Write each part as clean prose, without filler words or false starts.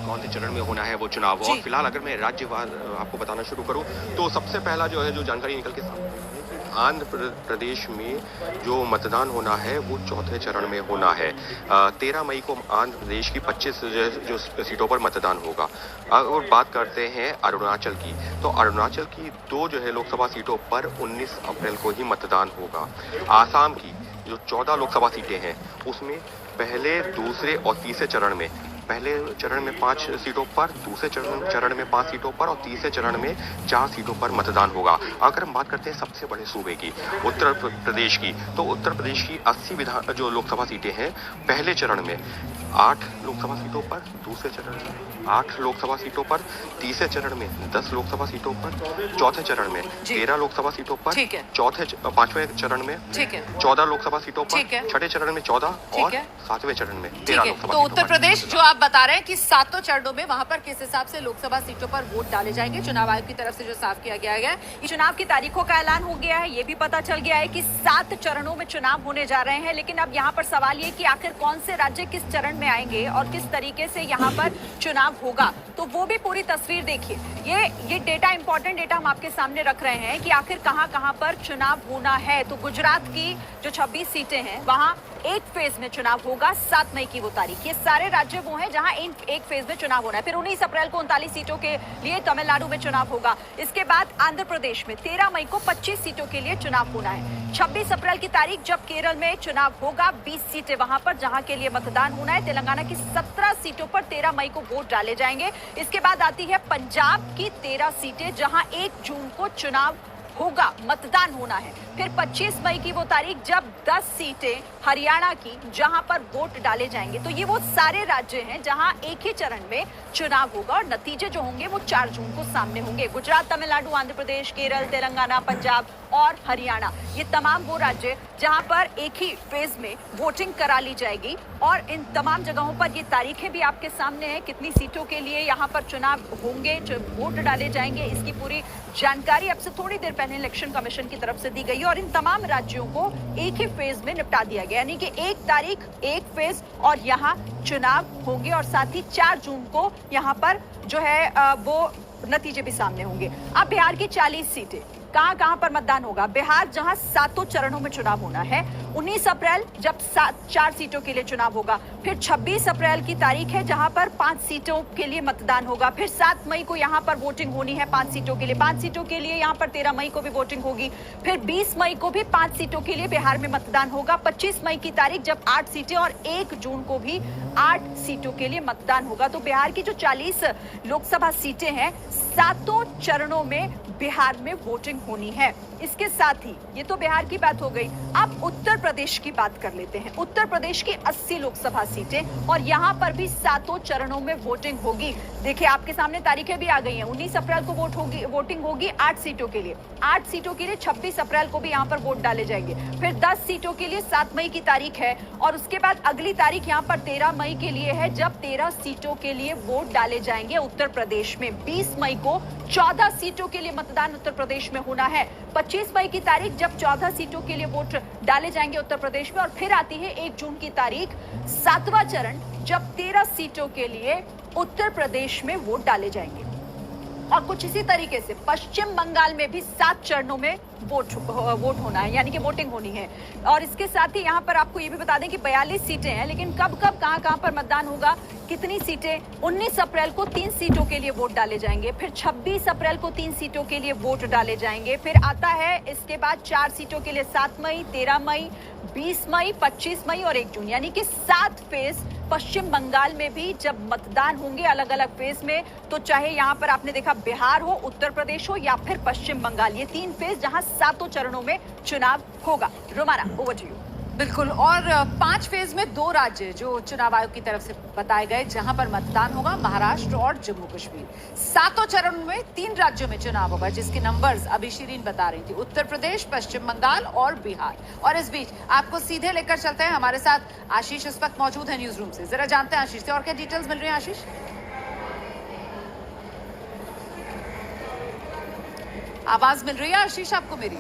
कौन से चरण में होना है वो चुनाव। और फिलहाल अगर मैं राज्यवार आपको बताना शुरू करूं तो सबसे पहला जो है जो जानकारी निकल के सामने आई है कि आंध्र प्रदेश में जो मतदान होना है वो चौथे चरण में होना है। 13 मई को आंध्र प्रदेश की 25 जो सीटों पर मतदान होगा। और बात करते हैं अरुणाचल की, तो अरुणाचल की 2 जो है लोकसभा सीटों पर 19 अप्रैल को ही मतदान होगा। आसाम की जो 14 लोकसभा सीटें हैं उसमें पहले, दूसरे और तीसरे चरण में, पहले चरण में 5 सीटों पर, दूसरे चरण में 5 सीटों पर और तीसरे चरण में 4 सीटों पर मतदान होगा। अगर हम बात करते हैं सबसे बड़े सूबे की, उत्तर प्रदेश की, तो उत्तर प्रदेश की 80 जो लोकसभा सीटें हैं पहले चरण में 8 लोकसभा सीटों पर, दूसरे चरण में 8 लोकसभा सीटों पर, तीसरे चरण में 10 लोकसभा सीटों पर, चौथे चरण में 13 लोकसभा सीटों पर, पांचवें चरण में 14 लोकसभा सीटों पर, छठे चरण में 14 और 7वें चरण में 13 लोकसभा। तो उत्तर प्रदेश जो आप बता रहे हैं कि 7 चरणों में वहां पर किस हिसाब से लोकसभा सीटों पर वोट डाले जाएंगे, चुनाव आयोग की तरफ से जो साफ किया गया है, ये चुनाव की तारीखों का ऐलान हो गया है। ये भी पता चल गया है कि 7 चरणों में चुनाव होने जा रहे हैं। लेकिन अब यहाँ पर सवाल ये कि आखिर कौन से राज्य किस चरण में आएंगे और किस तरीके से यहाँ पर चुनाव होगा, तो वो भी पूरी तस्वीर देखिए। ये डेटा, इंपॉर्टेंट डेटा हम आपके सामने रख रहे हैं कि आखिर कहां पर चुनाव होना है। तो गुजरात की जो 26 सीटें हैं वहां एक फेज में चुनाव होगा, 7 मई की वो तारीख। ये सारे राज्य वो हैं जहां एक फेज में चुनाव होना है। फिर 19 अप्रैल को 39 सीटों के लिए तमिलनाडु में चुनाव होगा। इसके बाद आंध्र प्रदेश में 13 मई को 25 सीटों के लिए चुनाव होना है। 26 अप्रैल की तारीख जब केरल में चुनाव होगा, 20 सीटें वहां पर जहां के लिए मतदान होना है। तेलंगाना की 17 सीटों पर 13 मई को वोट डाले जाएंगे। इसके बाद आती है पंजाब की 13 सीटें जहां 1 जून को चुनाव होगा, मतदान होना है। फिर 25 मई की वो तारीख जब 10 सीटें हरियाणा की जहां पर वोट डाले जाएंगे। तो ये वो सारे राज्य हैं जहां एक ही चरण में चुनाव होगा और नतीजे जो होंगे वो 4 जून को सामने होंगे। गुजरात, तमिलनाडु, आंध्र प्रदेश, केरल, तेलंगाना, पंजाब और हरियाणा, ये तमाम वो राज्य जहां पर एक ही फेज में वोटिंग करा ली जाएगी। और इन तमाम जगहों पर ये तारीखें भी आपके सामने हैं, कितनी सीटों के लिए यहाँ पर चुनाव होंगे, वोट डाले जाएंगे, इसकी पूरी जानकारी अब से थोड़ी देर पहले इलेक्शन कमीशन की तरफ से दी गई। और इन तमाम राज्यों को एक ही फेज में निपटा दिया गया, यानी कि 1 तारीख 1 फेज और यहाँ चुनाव होंगे। और साथ ही 4 जून को यहाँ पर जो है वो नतीजे भी सामने होंगे। अब बिहार की 40 सीटें, कहां पर मतदान होगा। बिहार जहां 7 चरणों में चुनाव होना है। 19 अप्रैल जब 4 सीटों के लिए चुनाव होगा। फिर 26 अप्रैल की तारीख है जहां पर 5 सीटों के लिए मतदान होगा। फिर 7 मई को यहां पर वोटिंग होनी है 5 सीटों के लिए। 5 सीटों के लिए यहां पर 13 मई को भी वोटिंग होगी। फिर 20 मई को भी 5 सीटों के लिए बिहार में मतदान होगा। 25 मई की तारीख जब 8 सीटें और 1 जून को भी 8 सीटों के लिए मतदान होगा। तो बिहार की जो 40 लोकसभा सीटें हैं, 7 चरणों में बिहार में वोटिंग होनी है। इसके साथ ही ये तो बिहार की बात हो गई। अब उत्तर प्रदेश की बात कर लेते हैं। उत्तर प्रदेश की 80 लोकसभा सीटें और यहां पर भी 7 चरणों में वोटिंग होगी। देखिए आपके सामने तारीखें भी आ गई हैं। 19 अप्रैल को वोटिंग होगी 8 सीटों के लिए। 8 सीटों के लिए 26 अप्रैल को भी यहां पर वोट डाले जाएंगे। फिर 10 सीटों के लिए 7 मई की तारीख है और उसके बाद अगली तारीख यहां पर 13 मई के लिए है जब 13 सीटों के लिए वोट डाले जाएंगे उत्तर प्रदेश में। 20 मई को 14 सीटों के लिए मतदान उत्तर प्रदेश में होना है। 25 मई की तारीख जब 14 सीटों के लिए वोट डाले जाएंगे उत्तर प्रदेश में। और फिर आती है 1 जून की तारीख, 7वां चरण, जब 13 सीटों के लिए उत्तर प्रदेश में वोट डाले जाएंगे। और कुछ इसी तरीके से पश्चिम बंगाल में भी 7 चरणों में वोट होना है, यानी कि वोटिंग होनी है। और इसके साथ ही यहाँ पर आपको ये भी बता दें कि 42 सीटें हैं, लेकिन कब कहां पर मतदान होगा, कितनी सीटें। 19 अप्रैल को 3 सीटों के लिए वोट डाले जाएंगे। फिर 26 अप्रैल को 3 सीटों के लिए वोट डाले जाएंगे। फिर आता है इसके बाद 4 सीटों के लिए 7 मई, 13 मई, 20 मई, 25 मई और 1 जून, यानी कि 7 फेज पश्चिम बंगाल में भी जब मतदान होंगे अलग अलग फेज में। तो चाहे यहाँ पर आपने देखा बिहार हो, उत्तर प्रदेश हो या फिर पश्चिम बंगाल, ये 3 फेज जहां 7 चरणों में चुनाव होगा। Romana, over to you. बिल्कुल, और 5 फेज में 2 राज्य जो चुनाव आयोग की तरफ से बताए गए जहां पर मतदान होगा, महाराष्ट्र और जम्मू कश्मीर। 7 चरणों में 3 राज्यों में चुनाव होगा, जिसके नंबर्स अभी शीरीन बता रही थी, उत्तर प्रदेश, पश्चिम बंगाल और बिहार। और इस बीच आपको सीधे लेकर चलते हैं, हमारे साथ आशीष इस वक्त मौजूद है न्यूज रूम से। जरा जानते हैं आशीष से और क्या डिटेल्स मिल रही है। आशीष, आवाज मिल रही है आशीष आपको मेरी?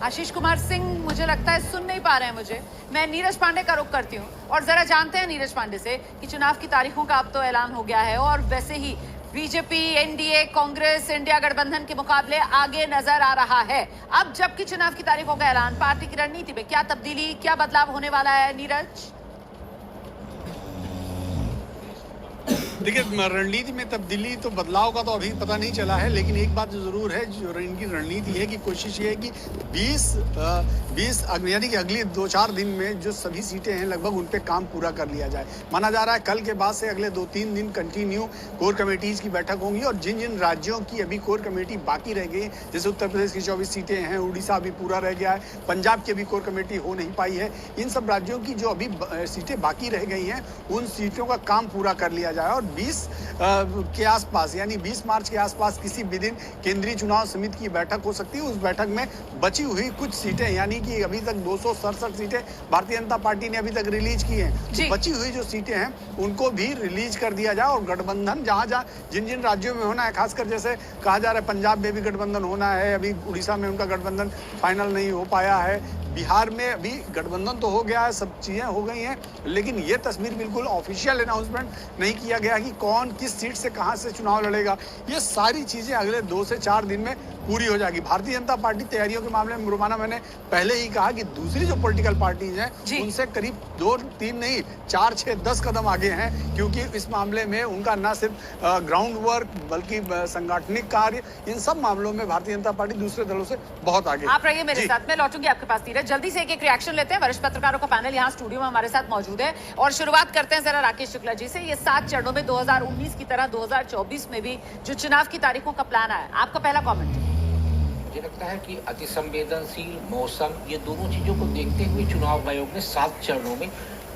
आशीष कुमार सिंह मुझे लगता है सुन नहीं पा रहे हैं मुझे। मैं नीरज पांडे का रुख करती हूँ और जरा जानते हैं नीरज पांडे से कि चुनाव की तारीखों का अब तो ऐलान हो गया है और वैसे ही बीजेपी, एनडीए, कांग्रेस, इंडिया गठबंधन के मुकाबले आगे नजर आ रहा है। अब जबकि चुनाव की तारीखों का ऐलान, पार्टी की रणनीति में क्या तब्दीली, क्या बदलाव होने वाला है नीरज? देखिए, रणनीति में तब्दीली तो बदलाव का तो अभी पता नहीं चला है, लेकिन एक बात जो जरूर है, जो इनकी रणनीति है कि कोशिश ये है कि 20 यानी कि अगले 2-4 दिन में जो सभी सीटें हैं लगभग उन पे काम पूरा कर लिया जाए। माना जा रहा है कल के बाद से अगले 2-3 दिन कंटिन्यू कोर कमेटीज की बैठक होंगी और जिन जिन राज्यों की अभी कोर कमेटी बाकी रह गई, जैसे उत्तर प्रदेश की 24 सीटें हैं, उड़ीसा अभी पूरा रह गया है, पंजाब की अभी कोर कमेटी हो नहीं पाई है, इन सब राज्यों की जो अभी सीटें बाकी रह गई हैं उन सीटों का काम पूरा कर लिया जाए और 20 के आसपास यानी 20 मार्च के आसपास किसी भी दिन केंद्रीय चुनाव समिति की बैठक हो सकती है। उस बैठक में बची हुई कुछ सीटें यानी कि अभी तक 267 सीटें भारतीय जनता पार्टी ने अभी तक रिलीज की हैं, तो बची हुई जो सीटें हैं उनको भी रिलीज कर दिया जाए और गठबंधन जहां जिन जिन राज्यों में होना है, खासकर जैसे कहा जा रहा है पंजाब में भी गठबंधन होना है, अभी उड़ीसा में उनका गठबंधन फाइनल नहीं हो पाया है, बिहार में अभी गठबंधन तो हो गया है, सब चीजें हो गई हैं, लेकिन ये तस्वीर बिल्कुल ऑफिशियल अनाउंसमेंट नहीं किया गया कि कौन किस सीट से कहां से चुनाव लड़ेगा। ये सारी चीजें अगले 2 से 4 दिन में पूरी हो जाएगी। भारतीय जनता पार्टी तैयारियों के मामले में रुमाना, मैंने पहले ही कहा कि दूसरी जो पॉलिटिकल पार्टीज हैं उनसे करीब 2-3 नहीं 4-6-10 कदम आगे हैं, क्योंकि इस मामले में उनका न सिर्फ ग्राउंड वर्क बल्कि संगठनिक कार्य, इन सब मामलों में भारतीय जनता पार्टी दूसरे दलों से बहुत आगे। आप रहिए मेरे साथ, मैं लौटूंगी आपके पास। नीरज, जल्दी से एक रिएक्शन लेते हैं। वरिष्ठ पत्रकारों का पैनल यहाँ स्टूडियो में हमारे साथ मौजूद है और शुरुआत करते हैं जरा राकेश शुक्ला जी से। ये 7 चरणों में 2019 की तरह 2024 में भी जो चुनाव की तारीखों का प्लान आया, आपका पहला कमेंट? मुझे लगता है कि अति संवेदनशील मौसम, ये दोनों चीजों को देखते हुए चुनाव आयोग ने 7 चरणों में,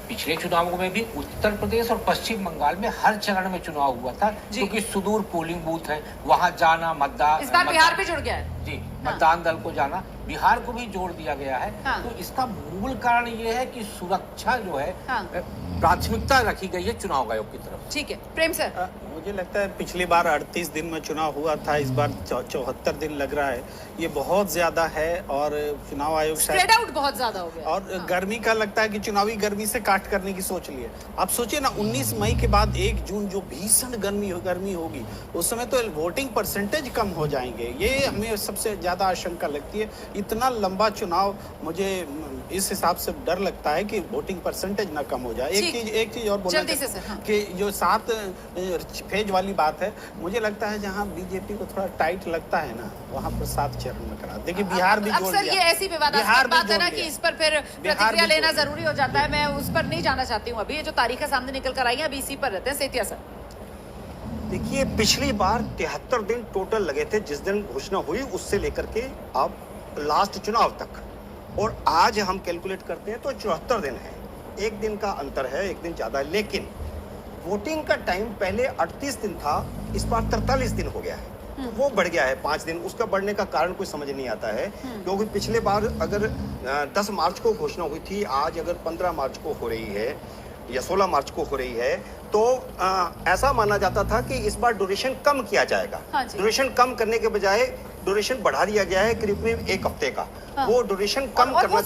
पिछले चुनावों में भी उत्तर प्रदेश और पश्चिम बंगाल में हर चरण में चुनाव हुआ था, क्योंकि सुदूर पोलिंग बूथ है, वहां जाना, इस बार बिहार भी जुड़ गया है जी, मतदान दल को जाना, बिहार को भी जोड़ दिया गया है। तो इसका मूल कारण ये है कि सुरक्षा जो है प्राथमिकता रखी गई है चुनाव आयोग की तरफ। ठीक है, प्रेम सर। मुझे लगता है पिछली बार 38 दिन में चुनाव हुआ था, इस बार 74 दिन लग रहा है, ये बहुत ज्यादा है और चुनाव आयोग स्प्रेड आउट बहुत ज्यादा हो गया और गर्मी का लगता है कि चुनावी गर्मी से काट करने की सोच ली है। आप सोचिए ना, 19 मई के बाद 1 जून जो भीषण गर्मी होगी, उस समय तो वोटिंग परसेंटेज कम हो जाएंगे, ये हमें सबसे ज्यादा आशंका लगती है। इतना लंबा चुनाव, मुझे इस हिसाब से डर लगता है कि वोटिंग परसेंटेज ना कम हो जाए। एक चीज और बोलना कि जो 7 फेज वाली बात है, मुझे लगता है जहां बीजेपी को थोड़ा टाइट लगता है ना, वहां पर 7 चरण में करा। देखिए बिहार भी जोड़ अक्सर ये ऐसी विवादास्पद बात है ना कि इस पर फिर प्रतिक्रिया लेना जरूरी हो जाता है। मैं उस पर नहीं जाना चाहती हूँ अभी, ये जो तारीखें सामने निकल कर आई है अभी इसी पर रहते हैं। सेतिया सर, देखिए पिछली बार 73 दिन टोटल लगे थे जिस दिन घोषणा हुई उससे लेकर के अब लास्ट चुनाव तक, और आज हम कैलकुलेट करते हैं तो 74 दिन है, 1 दिन का अंतर है, 1 दिन ज्यादा है, लेकिन वोटिंग का टाइम पहले 38 दिन था, इस बार 43 दिन हो गया है, तो वो बढ़ गया है 5 दिन। उसका बढ़ने का कारण कोई समझ नहीं आता है, क्योंकि पिछले बार अगर 10 मार्च को घोषणा हुई थी, आज अगर 15 मार्च को हो रही है या 16 मार्च को हो रही है, तो ऐसा माना जाता था कि इस बार ड्यूरेशन कम किया जाएगा। ड्यूरेशन कम करने के बजाय ड्यूरेशन बढ़ा दिया गया है, करीब 1 हफ्ते का। वो ड्यूरेशन कम करना